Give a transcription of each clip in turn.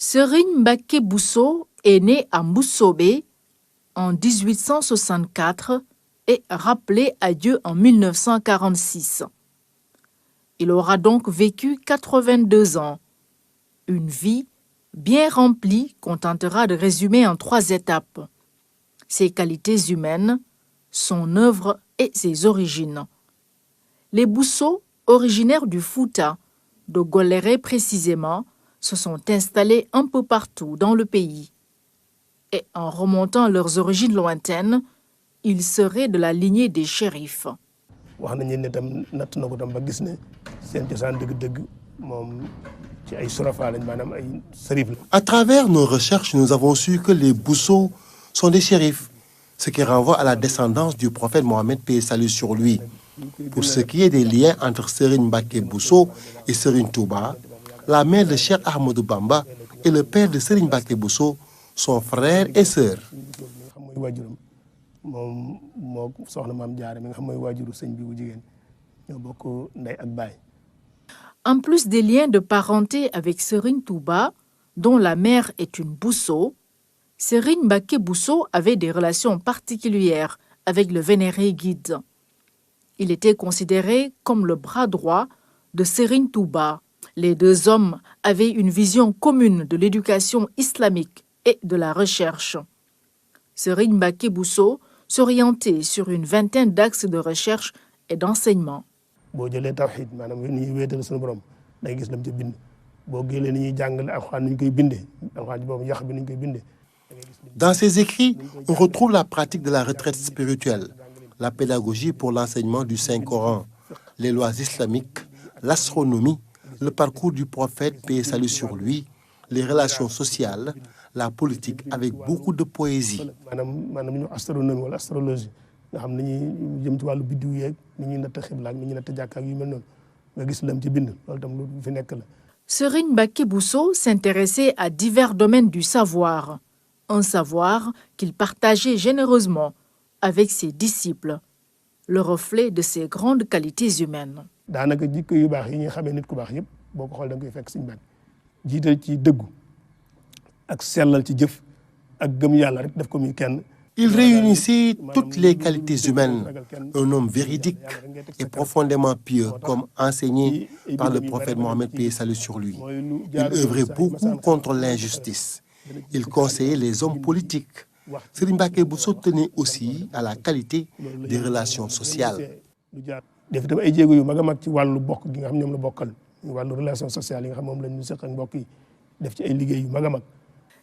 Serigne Mbacké Bousso est né à Mboussobé en 1864 et rappelé à Dieu en 1946. Il aura donc vécu 82 ans. Une vie bien remplie qu'on tentera de résumer en 3 étapes. Ses qualités humaines, son œuvre et ses origines. Les Bousso, originaires du Fouta, de Goléré précisément, se sont installés un peu partout dans le pays. Et en remontant leurs origines lointaines, ils seraient de la lignée des shérifs. À travers nos recherches, nous avons su que les Bousso sont des shérifs, ce qui renvoie à la descendance du prophète Mohammed, paix et salut sur lui. Pour ce qui est des liens entre Serigne Mbacké Bousso et Serigne Touba, la mère de Cheikh Ahmadou Bamba et le père de Serigne Mbacké Bousso sont frères et sœurs. En plus des liens de parenté avec Serigne Touba, dont la mère est une Bousso, Serigne Mbacké Bousso avait des relations particulières avec le vénéré guide. Il était considéré comme le bras droit de Serigne Touba. Les deux hommes avaient une vision commune de l'éducation islamique et de la recherche. Serigne Mbacké Bousso s'orientait sur une vingtaine d'axes de recherche et d'enseignement. Dans ses écrits, on retrouve la pratique de la retraite spirituelle, la pédagogie pour l'enseignement du Saint-Coran, les lois islamiques, l'astronomie, le parcours du prophète, paix et salut sur lui, les relations sociales, la politique avec beaucoup de poésie. Serigne Mbacké Bousso s'intéressait à divers domaines du savoir, un savoir qu'il partageait généreusement avec ses disciples, le reflet de ses grandes qualités humaines. Il réunissait toutes les qualités humaines, un homme véridique et profondément pieux, comme enseigné par le prophète Mohammed, paix et salut sur lui. Il œuvrait beaucoup contre l'injustice. Il conseillait les hommes politiques. Serigne Mbacké Bousso tenait aussi à la qualité des relations sociales.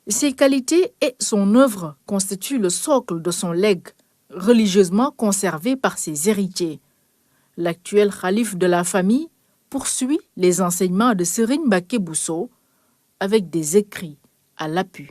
Ses qualités et son œuvre constituent le socle de son legs, religieusement conservé par ses héritiers. L'actuel khalife de la famille poursuit les enseignements de Serigne Mbacké Bousso avec des écrits à l'appui.